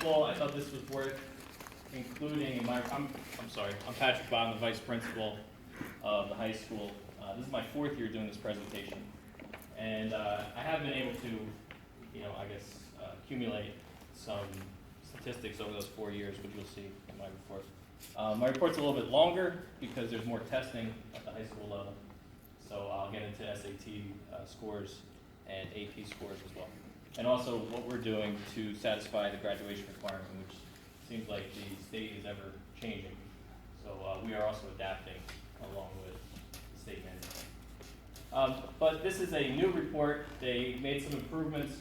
principal, I thought this was worth including in my, I'm sorry, I'm Patrick Bond, the vice principal of the high school. This is my 4th year doing this presentation. And I have been able to, I guess, accumulate some statistics over those 4 years, which you'll see in my report. My report's a little bit longer because there's more testing at the high school level. So I'll get into SAT scores and AP scores as well. And also what we're doing to satisfy the graduation requirement, which seems like the state is ever changing. So we are also adapting along with the state mandate. But this is a new report. They made some improvements.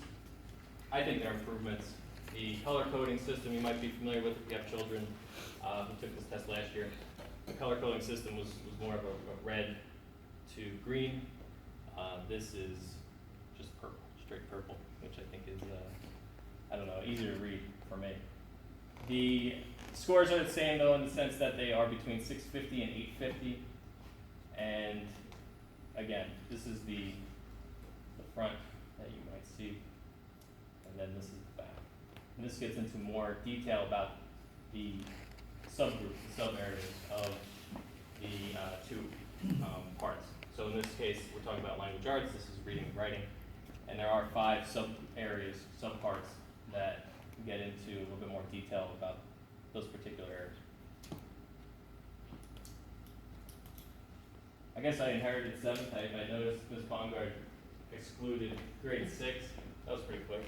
I think they're improvements. The color coding system you might be familiar with if you have children who took this test last year. The color coding system was more of a red to green. This is just purple, straight purple, which I think is, easier to read for me. The scores are the same though in the sense that they are between 650 and 850. And again, this is the front that you might see, and then this is the back. And this gets into more detail about the subgroups, the sub-areas of the two parts. So in this case, we're talking about language arts. This is reading and writing. And there are 5 sub-areas, sub-parts that get into a little bit more detail about those particular areas. I guess I inherited 7th. I noticed Ms. Bongard excluded grade 6. That was pretty quick.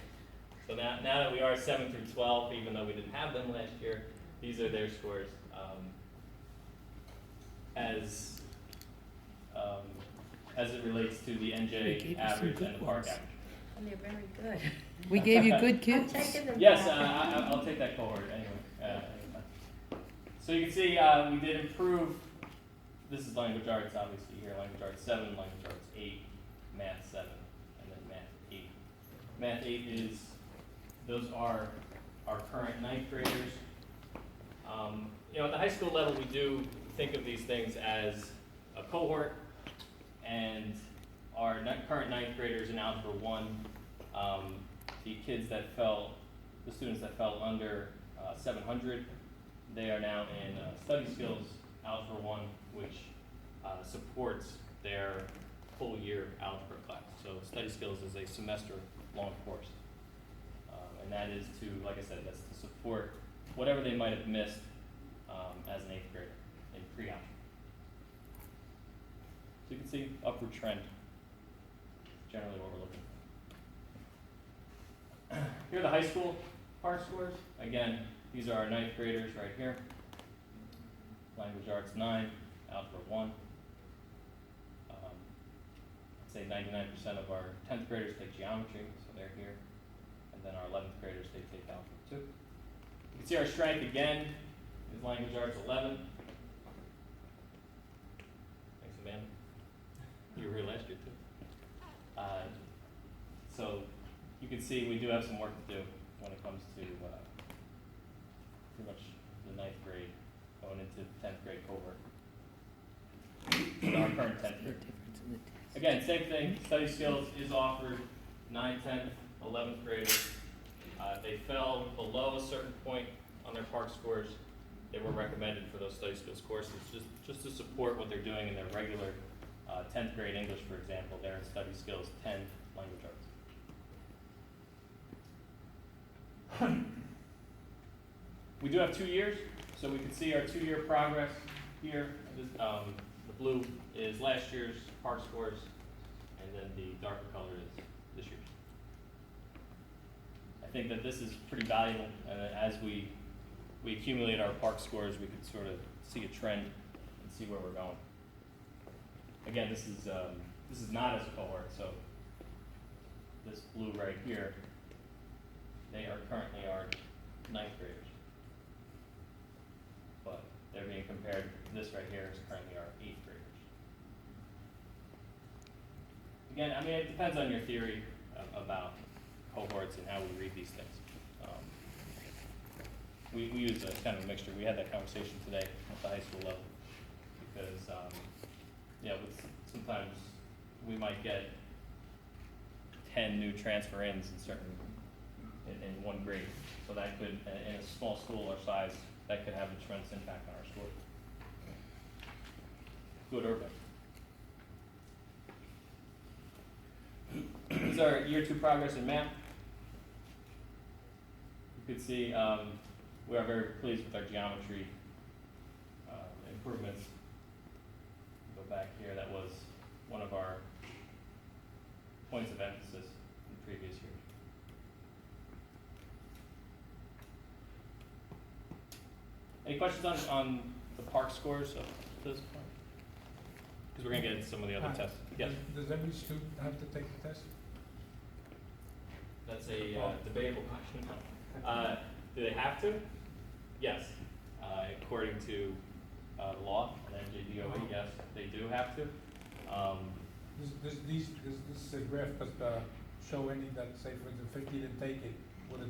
So now that we are 7 through 12, even though we didn't have them last year, these are their scores as it relates to the NJ average and the Park average. And they're very good. We gave you good kids. I'm taking them Yes, back. I'll take that cohort anyway. So you can see we did improve. This is language arts, obviously here. Language arts 7, language arts 8, math 7, and then math 8. Math 8 those are our current 9th graders. At the high school level, we do think of these things as a cohort, and our current 9th graders in Algebra 1, the students that fell under 700, they are now in Study Skills Algebra 1, which supports their full year algebra class. So Study Skills is a semester-long course. And that is to, like I said, that's to support whatever they might have missed as an 8th grader in pre-algebra. So you can see upward trend, generally what we're looking for. Here are the high school part scores. Again, these are our 9th graders right here. Language arts 9, algebra 1. I'd say 99% of our 10th graders take geometry, so they're here. And then our 11th graders, they take algebra 2. You can see our strength again is language arts 11. Thanks, Amanda. You were here last year too. So you can see we do have some work to do when it comes to pretty much the 9th grade going into the 10th grade cohort. Our current 10th grade. Again, same thing, Study Skills is offered 9th, 10th, 11th graders. If they fell below a certain point on their Park scores, they were recommended for those Study Skills courses just to support what they're doing in their regular 10th grade English, for example. They're in Study Skills 10, language arts. We do have 2 years, so we can see our 2-year progress here. The blue is last year's Park scores, and then the darker color is this year's. I think that this is pretty valuable, and as we accumulate our Park scores, we can sort of see a trend and see where we're going. Again, this is not as a cohort, so this blue right here, they are currently our 9th graders. But they're being compared, this right here is currently our 8th graders. Again, I mean, it depends on your theory about cohorts and how we read these things. We use a kind of a mixture. We had that conversation today at the high school level because, sometimes we might get 10 new transfer-ins in certain in one grade. So that could, in a small school our size, that could have a tremendous impact on our score. Good or bad. These are year 2 progress in math. You can see we are very pleased with our geometry improvements. Go back here, that was one of our points of emphasis in previous years. Any questions on the park scores up to this point? Because we're going to get into some of the other tests. Yes? Does every student have to take the test? That's a debatable question. Do they have to? Yes. According to the law and NJDOE, yes, they do have to. Does this graph show any that, say, for instance, if he didn't take it, would it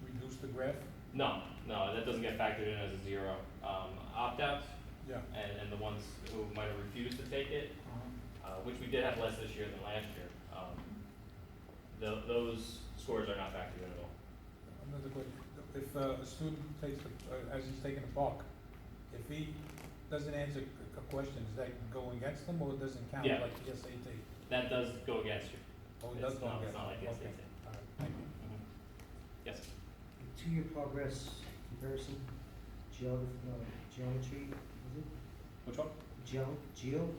reduce the graph? No, that doesn't get factored in as a 0. Opt-outs Yeah. and the ones who might have refused to take it, which we did have less this year than last year, those scores are not factored in at all. Another question. If a student takes, as he's taking a park, if he doesn't answer a question, does that go against him or it doesn't count Yeah. like the SAT? That does go against you. Oh, it does go against It's not like the okay. SAT. All right, thank you. Yes. 2-year progress comparison, geometry, is it? Which one? Geo?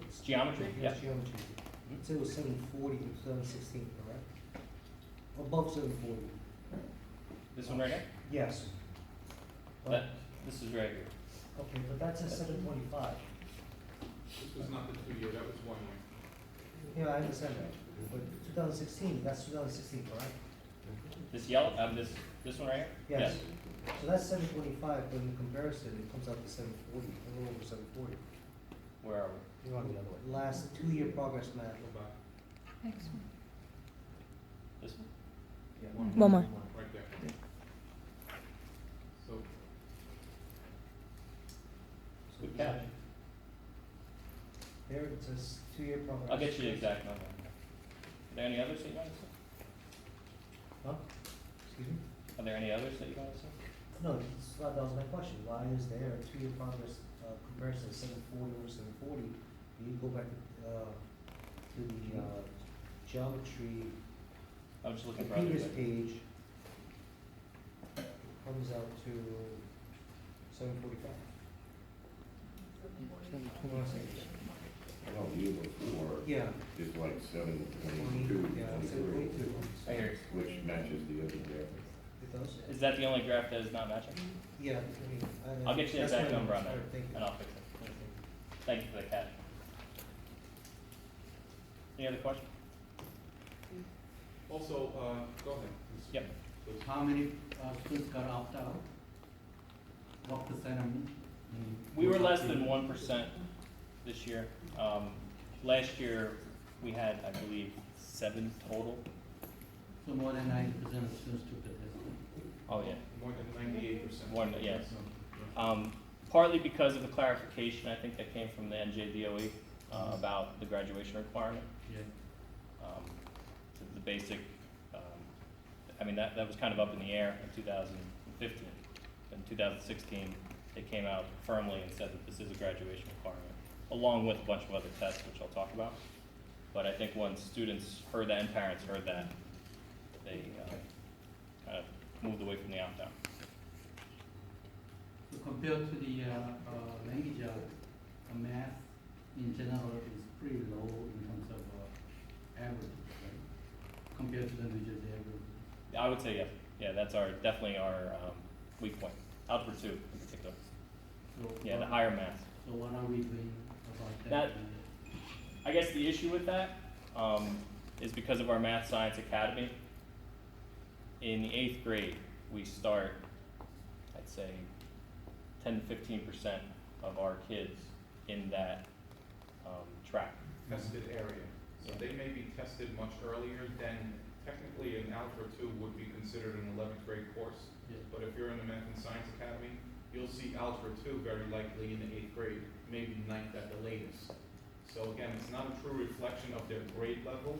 It's geometry? Yes, Yeah. geometry. It said it was 740 in 2016, correct? Above 740. This one right here? Yes. This is right here. Okay, but that's a 725. This was not the 2-year, that was 1 year. Yeah, I understand that. But 2016, that's 2016, correct? This yellow, this one right here? Yes. So that's 725, but in comparison, it comes out to 740, a little over 740. Where are we? You're on the other way. Last 2-year progress math. Go back, Next one. This one? One more. right there. So, Good catch. There it says 2-year progress. I'll get you the exact number. Are there any others that you want to see? Huh? Excuse me? Are there any others that you want to see? No, that was my question. Why is there a 2-year progress comparison of 740 over 740? You go back to the geometry, I'm just the looking for others. previous that- page. It comes out to 745. Well, the year before, Yeah. it's like 20, 722, yeah, 23, 722. Right here. which matches the other graph. It does? Is that the only graph that is not matching? Yeah, I mean, I'll get you the that's exact what I number on meant. that, Thank you. and I'll fix it. Thank you for the catch. Any other questions? also, go ahead. please. Yep. So, How many students got opt out? What percent? We were less than 1% this year. Last year, we had, I believe, 7 total. So more than 90% of students took the test. Oh, yeah. More than 98%. One, yes. Partly because of the clarification, I think that came from the NJDOE about the graduation requirement. Yeah. The basic, I mean, that was kind of up in the air in 2015. In 2016, they came out firmly and said that this is a graduation requirement, along with a bunch of other tests, which I'll talk about. But I think once students heard that and parents heard that, they kind of moved away from the opt-out. So compared to the language, math in general is pretty low in terms of average, right? Compared to the New Jersey average. I would say yes. Yeah, that's definitely our weak point. Algebra 2 in particular. So Yeah, the what- higher math. So what are we doing about That- that? I guess the issue with that is because of our Math Science Academy. In the 8th grade, we start, I'd say, 10 to 15% of our kids in that track. Tested area. So Yeah. they may be tested much earlier than, technically an Algebra 2 would be considered an 11th grade course. Yeah. But if you're in the Math and Science Academy, you'll see Algebra 2 very likely in the 8th grade, maybe 9th at the latest. So again, it's not a true reflection of their grade level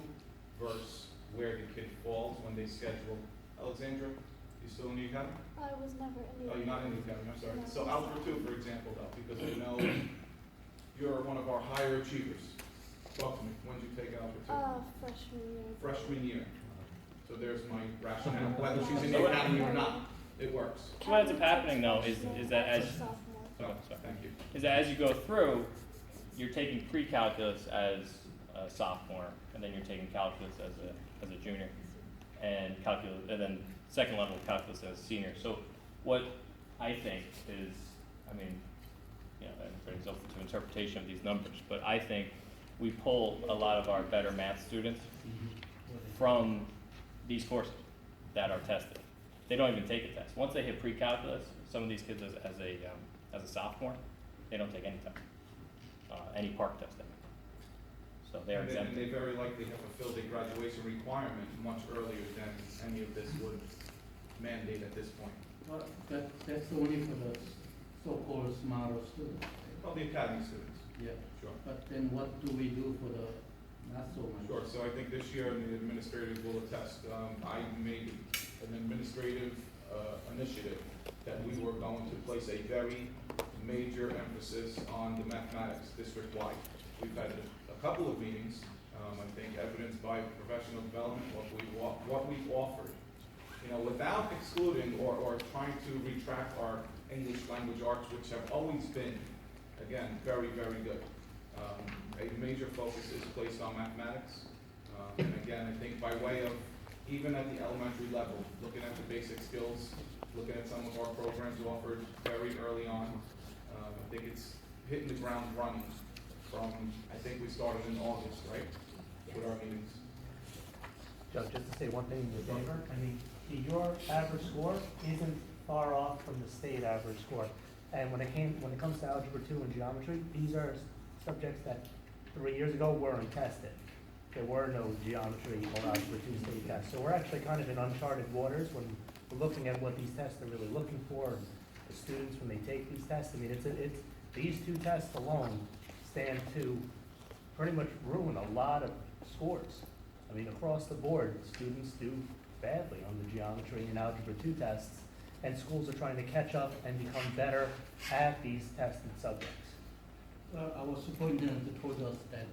versus where the kid falls when they schedule Alexandra, you still in the academy? I was never in the. Oh, you're not in the academy, I'm sorry. No. So Algebra 2, for example, though, because I know you're one of our higher achievers. Talk to me, when did you take Algebra 2? Freshman year. Freshman year. So there's my rationale, whether she's in the academy or not, it works. So what ends up happening though is that as, Sophomore. okay, sorry. Thank you. Is that as you go through, you're taking pre-calculus as a sophomore, and then you're taking calculus as a junior, and calculus, and then second level calculus as a senior. So what I think is, I mean, you know, everybody's open to interpretation of these numbers, but I think we pull a lot of our better math students from these courses that are tested. They don't even take a test. Once they hit pre-calculus, some of these kids as a sophomore, they don't take any test, any park testing. So they're And exempt. they very likely have fulfilled a graduation requirement much earlier than any of this would mandate at this point. Well, that's only for the so-called smarter students, right? Well, the academy students, Yeah, sure. but then what do we do for the not so much? Sure, so I think this year, and the administrators will attest, I made an administrative initiative that we were going to place a very major emphasis on the mathematics district-wide. We've had a couple of meetings, I think evidenced by professional development, what we've offered. You know, without excluding or trying to retract our English language arts, which have always been, again, very, very good. A major focus is placed on mathematics. And again, I think by way of, even at the elementary level, looking at the basic skills, looking at some of our programs offered very early on, I think it's hitting the ground running from, I think we started in August, right, with our meetings. Joe, just to say one thing in your favor, I mean, your average score isn't far off from the state average score. And when it comes to algebra 2 and geometry, these are subjects that 3 years ago weren't tested. There were no geometry or algebra 2 state tests. So we're actually kind of in uncharted waters when we're looking at what these tests are really looking for, and the students when they take these tests. I mean, it's these two tests alone stand to pretty much ruin a lot of scores. I mean, across the board, students do badly on the geometry and algebra 2 tests, and schools are trying to catch up and become better at these tested subjects. Well, our superintendent told us that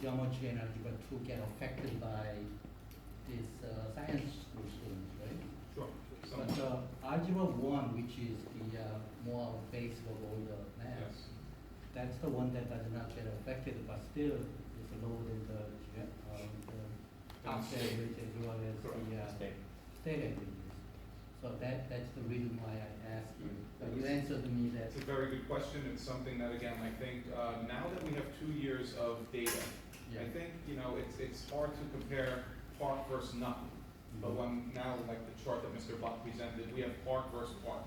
geometry and algebra 2 get affected by these science school students, right? Sure. But algebra 1, which is the more basic of all the math, Yes. that's the one that does not get affected, but still is lower than the outside average as well as the state averages. So that's the reason why I asked you. But you answered me that. It's a very good question. It's something that, again, I think, now that we have 2 years of data, I think, you know, it's hard to compare park versus nothing. But when now, like the chart that Mr. Buck presented, we have park versus park.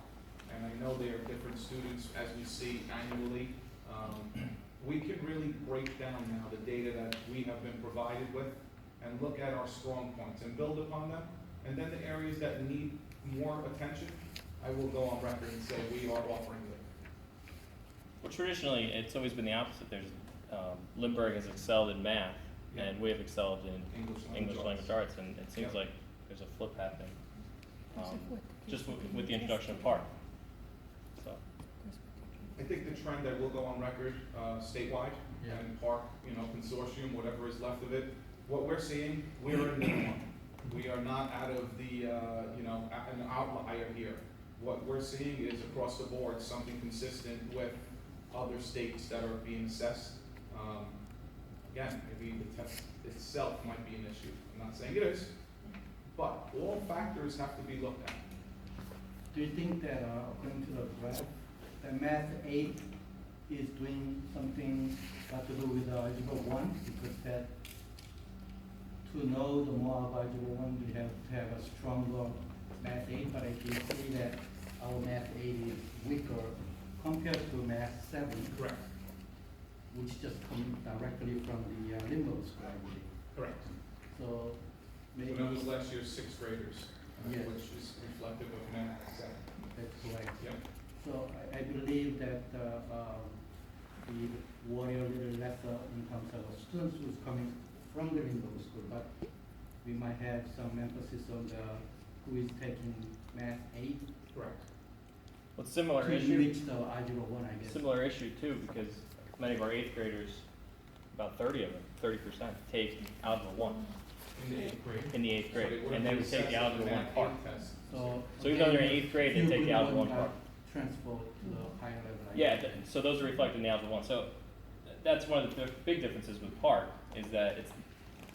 And I know they are different students as we see annually. We can really break down now the data that we have been provided with and look at our strong points and build upon them. And then the areas that need more attention, I will go on record and say we are offering them. Well, traditionally, it's always been the opposite. There's, Lindbergh has excelled in math, Yeah. and we have excelled in English language arts, and it seems Yeah. like there's a flip happening, There's a flip. just with the introduction of Park. So, I think the trend that will go on record statewide Yeah. and park, you know, consortium, whatever is left of it, what we're seeing, we're in the norm. We are not out of the, you know, an outlier here. What we're seeing is across the board, something consistent with other states that are being assessed. Again, maybe the test itself might be an issue. I'm not saying it is, but all factors have to be looked at. Do you think that according to the graph, that math 8 is doing something got to do with algebra 1? Because that to know the more of algebra 1, we have to have a stronger math 8. But I can see that our math 8 is weaker compared to math 7, Correct. which just comes directly from the limbo school, I believe. Correct. So maybe When it was last year's 6th graders, Yes. which is reflective of math 7. that's correct. Yep. So I believe that we worry a little lesser in terms of students who's coming from the limbo school, but we might have some emphasis on the, who is taking math 8 Correct. Well, similar to issue, reach the algebra 1, I guess. similar issue too, because many of our eighth graders, about 30 of them, 30% take Algebra 1 In the 8th grade. in the eighth So grade, wouldn't and they be would take the assessed as Algebra a 1 math part. 8 test. So even though they're in eighth grade, they few take the good Algebra ones 1 part. Transfer to the higher level. I Yeah, guess. so those are reflected in the Algebra 1. So that's one of the big differences with part, is that it's,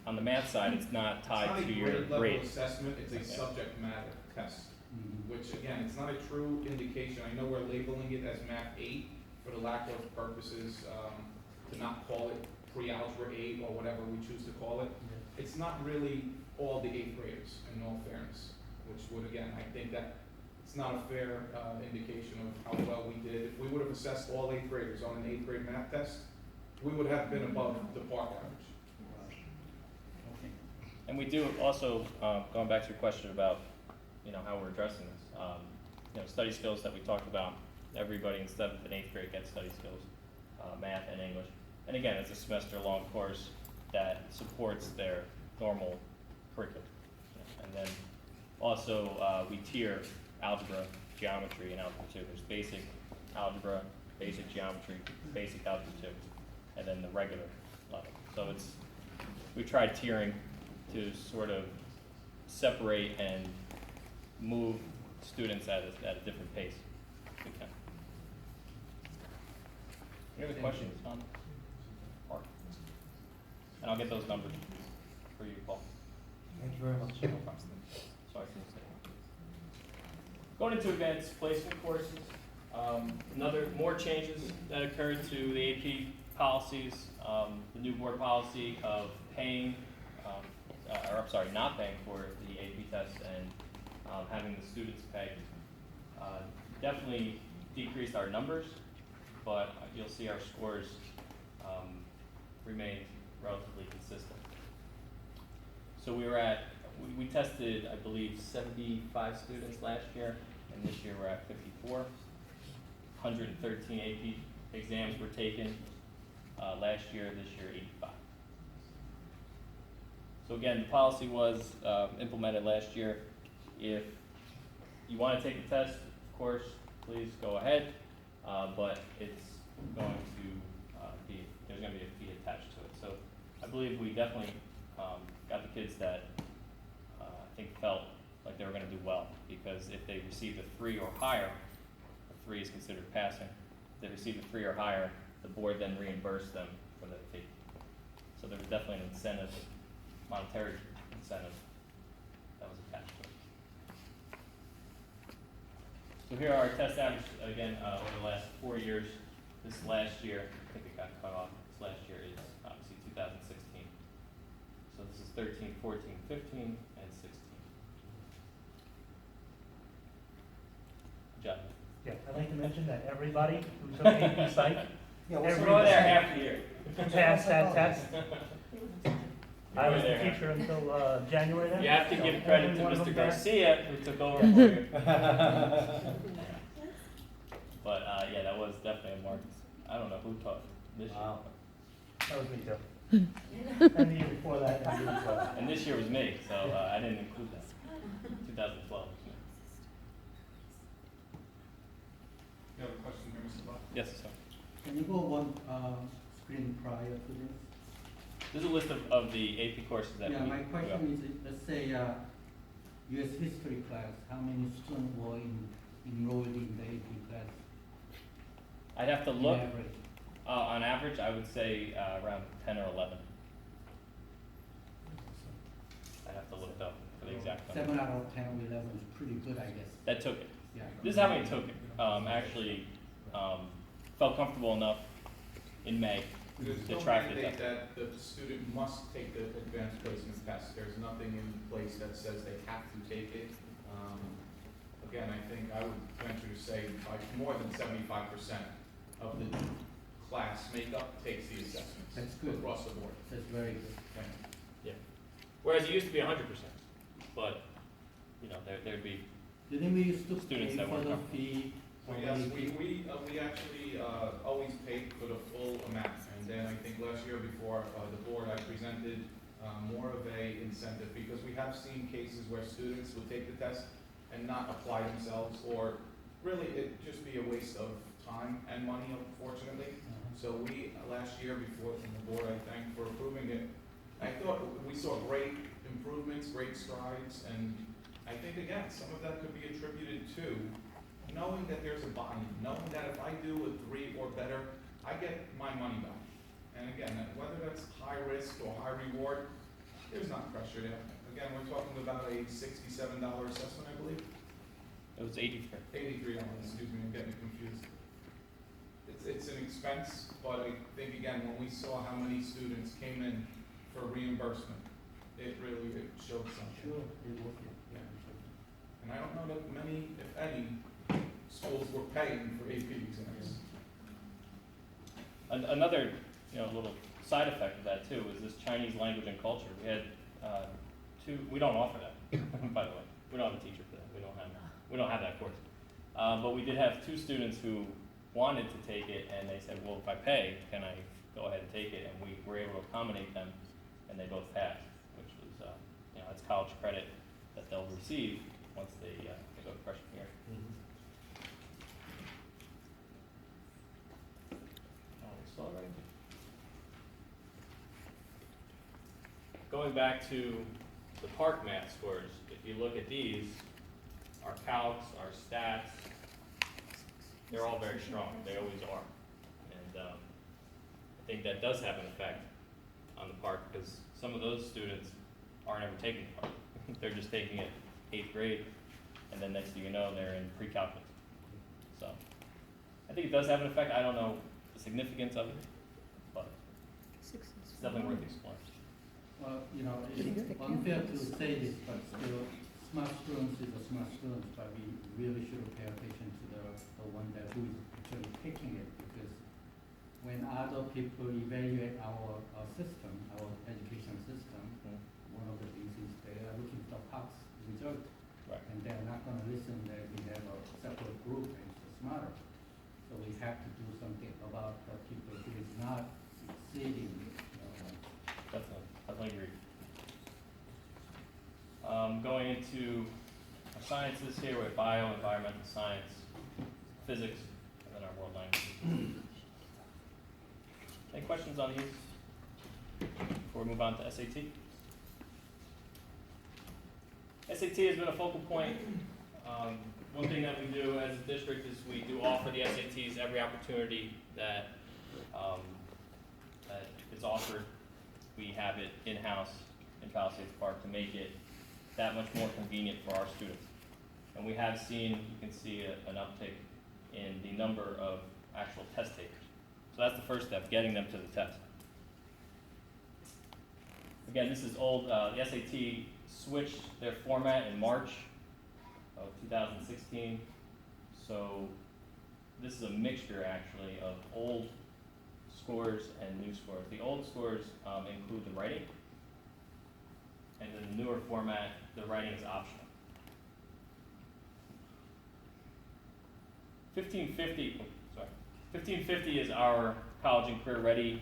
on the math side, it's not tied to your It's not a grade level grade. assessment, it's a Okay. subject matter test, Mhm. which again, it's not a true indication. I know we're labeling it as math 8 for the lack of purposes, to not call it pre-algebra 8 or whatever we choose to call it. Yeah. It's not really all the 8th graders, in all fairness, which would, again, I think that it's not a fair, indication of how well we did. If we would have assessed all 8th graders on an 8th grade math test, we would have been above the park average. Okay. And we do also, going back to your question about, how we're addressing this, study skills that we talked about, everybody in 7th and 8th grade gets study skills, math and English. And again, it's a semester-long course that supports their normal curriculum. And then also, we tier algebra, geometry, and algebra 2. There's basic algebra, basic geometry, basic algebra 2, and then the regular level. So we tried tiering to sort of separate and move students at a different pace if we can. Any other questions on Mark? And I'll get those numbers for you, Paul. Thank you very much. No problem. Sorry for the mistake. Going into advanced placement courses, more changes that occurred to the AP policies, the new board policy of paying, not paying for the AP tests and having the students pay. Definitely decreased our numbers, but you'll see our scores remained relatively consistent. So we tested, I believe, 75 students last year, and this year we're at 54. 113 AP exams were taken last year, this year 85. So again, the policy was implemented last year. If you want to take the test, of course, please go ahead, but it's going to there's going to be a fee attached to it. So I believe we definitely got the kids that I think felt like they were going to do well, because if they received a 3 or higher, a 3 is considered passing. If they received a 3 or higher, the board then reimbursed them for the fee. So there was definitely an incentive, monetary incentive that was attached to it. So here are our test averages again over the last 4 years. This last year, I think it got cut off. This last year is obviously 2016. So this is 13, 14, 15, and 16. Good job. Yeah, I'd like to mention that everybody who took AP Psych Yeah, Every We're there day. half the year. passed that test. I was the You're there. teacher until January then. You have to so give credit every to one of Mr. them passed. Garcia, who took over for you. But, yeah, that was definitely a mark. I don't know who taught this year. Wow. That was me too. And the year before that, I did so. And this year was me, so I didn't include that. 2012 was me. You have a question here, Mr. Black? Yes, sir. Can you go one screen prior to this? This is a list of the AP courses that we. Yeah, my question is, let's say, US history class, how many students were enrolled in the AP class? I'd have to on look, average? on average, I would say around 10 or 11. I'd have to look up for the exact number. 7 out of 10 or 11 is pretty good, I guess. That took it. Yeah. This is how many took it. Actually, felt comfortable enough in May There's to no try for mandate that. that the student must take the advanced placement test. There's nothing in place that says they have to take it. Again, I think I would venture to say like more than 75% of the class makeup takes the assessments. That's good. Across the board. That's very good. Okay. Whereas it used to be 100%, but there'd be. Didn't we used to Students pay that for weren't the comfortable. fee? So yes, we actually always paid for the full amount. And then I think last year before the board, I presented more of a incentive, because we have seen cases where students would take the test and not apply themselves, or really it'd just be a waste of time and money, unfortunately. So we, last year before, from the board, I thank for approving it. I thought we saw great improvements, great strides, and I think, again, some of that could be attributed to knowing that there's a buy-in, knowing that if I do a 3 or better, I get my money back. And again, whether that's high risk or high reward, there's not pressure there. Again, we're talking about a $67 assessment, I believe. It was 83. $83, excuse me, I'm getting confused. It's an expense, but I think, again, when we saw how many students came in for reimbursement, it showed something. Sure, it will, yeah. And I don't know that many, if any, schools were paying for AP exams. Another, little side effect of that too is this Chinese language and culture. We had we don't offer that, by the way. We don't have a teacher for that. We don't have that course. But we did have 2 students who wanted to take it, and they said, well, if I pay, can I go ahead and take it? And we were able to accommodate them, and they both passed, which was, it's college credit that they'll receive once they go to freshman year. Going back to the park math scores, if you look at these, our calcs, our stats, they're all very strong. They always are. And I think that does have an effect on the park, because some of those students aren't ever taking the park. They're just taking it 8th grade, and then next thing you know, they're in pre-calculus. So I think it does have an effect. I don't know the significance of it, but it's definitely worth exploring. Well, it's unfair to say this, but still, smart students is a smart students, but we really should pay attention to the one that who is actually taking it, because when other people evaluate our system, our education system, one of the things is they are looking for pass result. Right. And they're not gonna listen that we have a separate group and it's smarter. So we have to do something about the people who is not succeeding. Definitely agree. Going into our sciences here, we have bio, environmental science, physics, and then our world languages. Any questions on these before we move on to SAT? SAT has been a focal point. One thing that we do as a district is we do offer the SATs every opportunity that that is offered. We have it in-house in Palisades Park to make it that much more convenient for our students. And we have seen, you can see an uptick in the number of actual test takers. So that's the first step, getting them to the test. Again, this is old, the SAT switched their format in March of 2016. So this is a mixture actually of old scores and new scores. The old scores include the writing, and in the newer format, the writing is optional. 1550 is our college and career ready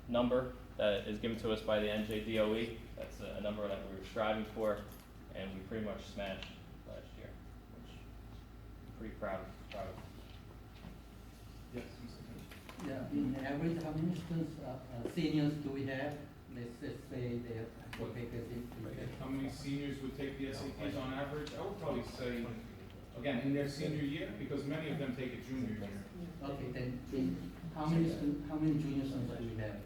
number that is given to us by the NJDOE. That's a number that we were striving for, and we pretty much smashed last year, which I'm pretty proud of. Yes, Yeah, in average, how many students, seniors do we have? Let's just say they have to take a How many seniors would take the SATs on average? I would probably say, again, in their senior year, because many of them take it junior year. Okay, then how many junior students do we have?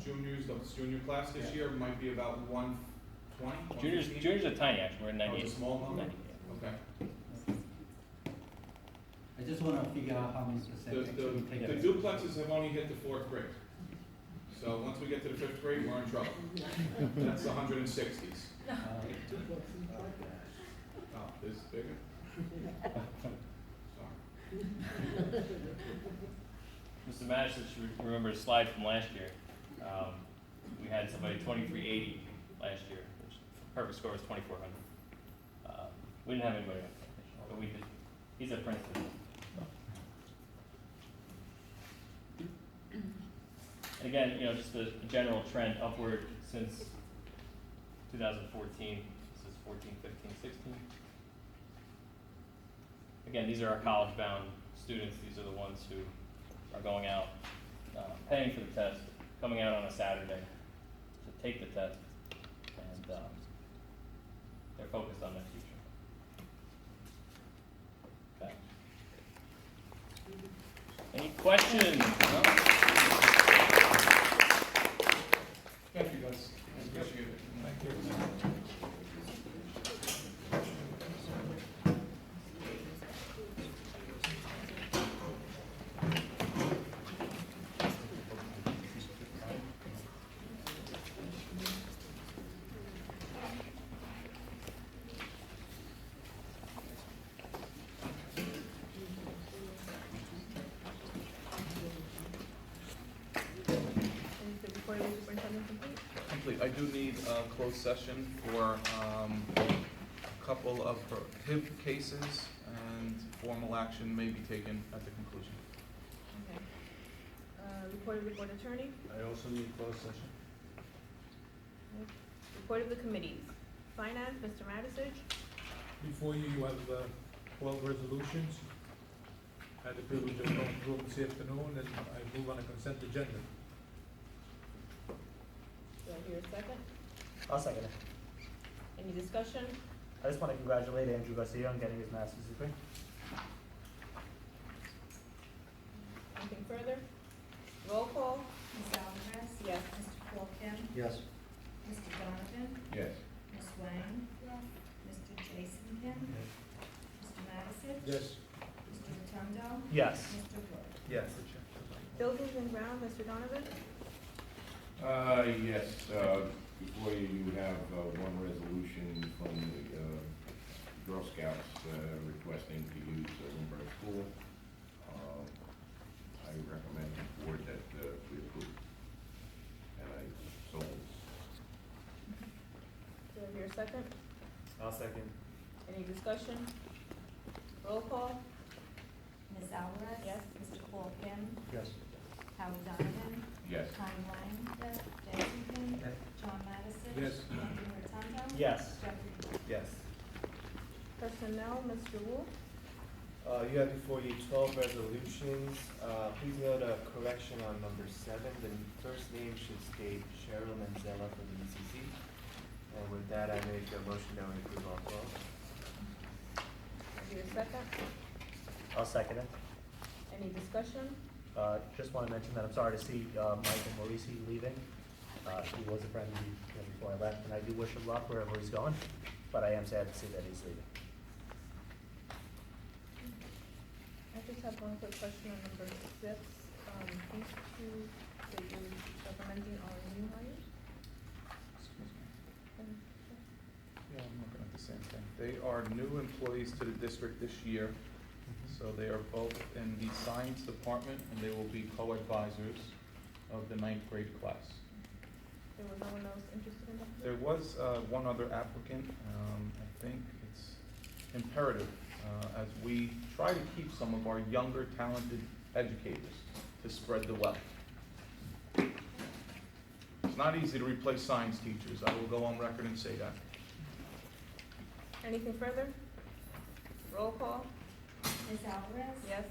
Juniors, the junior class this year might be about 120, Juniors are tiny actually, we're at Oh, 98. it's a small number? 90, yeah. Okay. I just wanna figure out how many percent actually take The it. duplexes have only hit the 4th grade. So once we get to the 5th grade, we're in trouble. That's the 160s. Oh, this is bigger? Sorry. Mr. Madison should remember a slide from last year. We had somebody 2380 last year, which perfect score was 2400. We didn't have anybody else, but we did. He's at Princeton. And again, just the general trend upward since 2014, this is 14, 15, 16. Again, these are our college-bound students. These are the ones who are going out, paying for the test, coming out on a Saturday to take the test, and they're focused on their future. Okay. Any questions? No? Thank you, guys. Appreciate it. Thank you. Is the report of the superintendent complete? Complete. I do need a closed session for a couple of HIB cases, and formal action may be taken at the conclusion. Okay. Report of the board attorney, I also need closed session. report of the committees. Finance, Mr. Matisich. Before you, you have 12 resolutions. I had the privilege of going through them this afternoon, and I move on a consent agenda. Do I hear a second? I'll second it. Any discussion? I just want to congratulate Andrew Garcia on getting his master's degree. Anything further? Roll call? Ms. Alvarez? Yes. Mr. Paul Kim? Yes. Mr. Donovan? Yes. Ms. Wang? Yes. Mr. Jason Kim? Mr. Matisich? Yes. Mr. Rotundo? Yes. Mr. Wood? Yes. Buildings and ground, Mr. Donovan. Yes, before you, you have one resolution from the Girl Scouts requesting to use Lindbergh School. I recommend the board that we approve. And I so Do I hear a second? I'll second. Any discussion? Roll call? Ms. Alvarez? Yes. Mr. Paul Kim? Yes. Howard Donovan? yes. Connie Wang? Yes. Jason Kim? Yes. John Matisich? Yes. Andrew Rotundo? Yes. Jeffrey Wood? Yes. Personnel, Mr. Wu. You have before you 12 resolutions. Please note a correction on number 7. The first name should state Cheryl Manzella for the ECC. And with that, I make a motion that we approve all 12. Do I hear a second? I'll second it. Any discussion? Just want to mention that I'm sorry to see Michael Morisi leaving. He was a friend of me before I left, and I do wish him luck wherever he's going, but I am sad to see that he's leaving. I just have one quick question on number 6. These two that you're recommending are new hires? Excuse me. Yeah, I'm looking at the same thing. They are new employees to the district this year, so they are both in the science department, and they will be co-advisors of the 9th grade class. There was no one else interested in that? There was one other applicant. I think it's imperative as we try to keep some of our younger, talented educators to spread the wealth. It's not easy to replace science teachers. I will go on record and say that. Anything further? Roll call? Ms. Alvarez? Yes.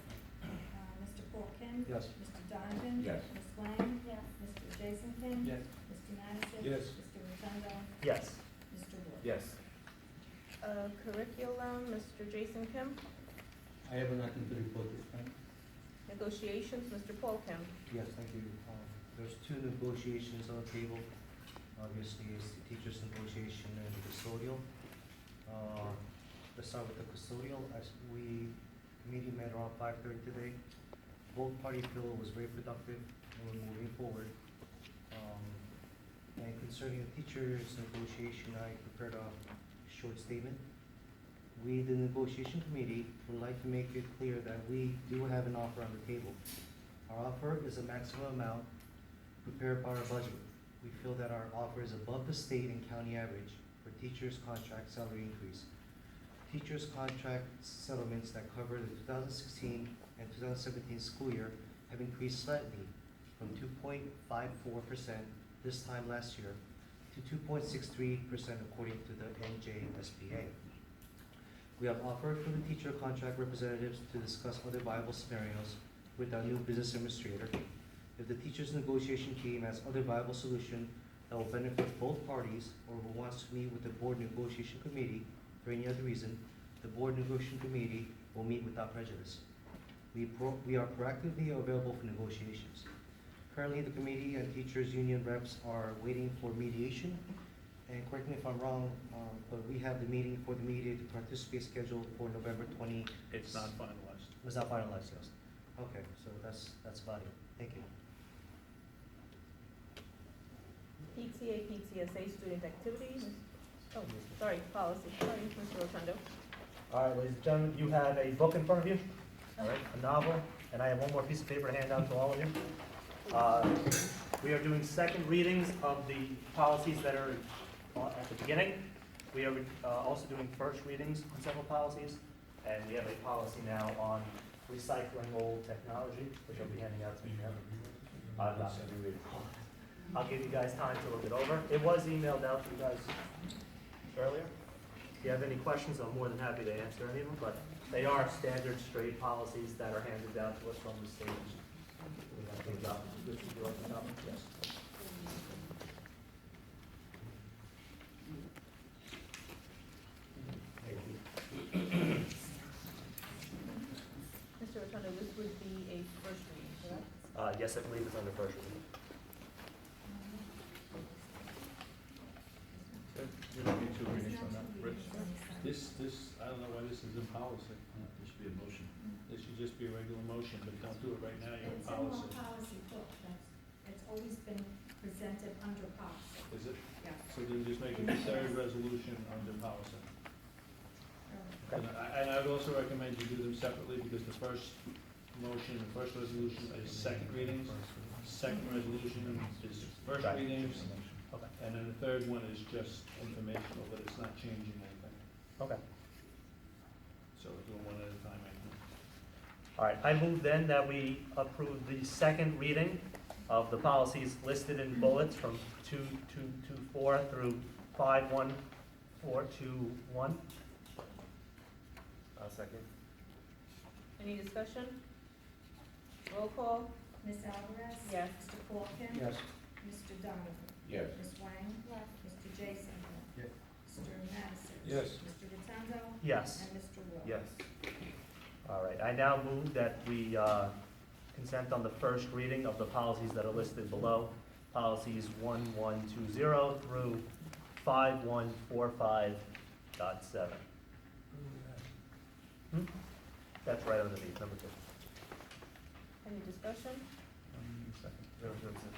Mr. Paul Kim? Yes. Mr. Donovan? Yes. Ms. Wang? Yes. Mr. Jason Kim? Yes. Mr. Matisich? Yes. Mr. Rotundo? Yes. Mr. Wood? Yes. Curriculum, Mr. Jason Kim. I have nothing to report this time. Negotiations, Mr. Paul Kim. Yes, thank you. There's 2 negotiations on the table. Obviously, it's the teacher's negotiation and the custodial. Let's start with the custodial. As we, committee met around 5:30 today. Both parties feel it was very productive and we're moving forward. And concerning the teacher's negotiation, I prepared a short statement. We, the negotiation committee, would like to make it clear that we do have an offer on the table. Our offer is a maximum amount prepared by our budget. We feel that our offer is above the state and county average for teachers' contract salary increase. Teachers' contract settlements that cover the 2016 and 2017 school year have increased slightly from 2.54% this time last year to to 2.63% according to the NJSBA. We have offered for the teacher contract representatives to discuss other viable scenarios with our new business administrator. If the teachers' negotiation team has other viable solution that will benefit both parties, or who wants to meet with the board negotiation committee for any other reason, the board negotiation committee will meet without prejudice. We are proactively available for negotiations. Currently, the committee and teachers' union reps are waiting for mediation. And correct me if I'm wrong, but we have the meeting for the media to participate scheduled for November 20. It's not finalized. Was not finalized, yes. Okay, so that's about it. Thank you. PTA, PTSA student activities. Oh, sorry, policy. Sorry, Mr. Rotundo. All right, ladies and gentlemen, you have a book in front of you, all right, a novel, and I have one more piece of paper to hand out to all of you. We are doing second readings of the policies that are at the beginning. We are also doing first readings on several policies, and we have a policy now on recycling old technology, which I'll be handing out to you now. I'm not going to read it. I'll give you guys time to look it over. It was emailed out to you guys earlier. If you have any questions, I'm more than happy to answer any of them, but they are standard straight policies that are handed down to us from the state. Yes. Mr. Rotundo, this would be a first reading, correct? Yes, I believe it's under first reading. You don't need two readings on that, Rich. I don't know why this is in policy. There should be a motion. This should just be a regular motion, but don't do it right now, you're in It's in our policy. policy book, it's always been presented under policy. Is it? Yeah. So then just make it the third resolution under policy. Okay. And I would also recommend you do them separately, because the first motion, the first resolution is second readings, second resolution is first Right. readings, Okay. and then the third one is just informational, but it's not changing anything. Okay. So we're doing one at a time, I think. All right, I move then that we approve the second reading of the policies listed in bullets from 2224 through 51421. I'll second. Any discussion? Roll call? Ms. Alvarez? Yes. Mr. Corkin? Yes. Mr. Donovan? Yes. Ms. Wang? Yes. Mr. Jason? Yes. Mr. Madison? Yes. Mr. Rotundo? Yes. And Mr. Will? Yes. All right, I now move that we consent on the first reading of the policies that are listed below. Policies 1120 through 5145.7. That's right underneath, number 2. Any discussion? There was no second.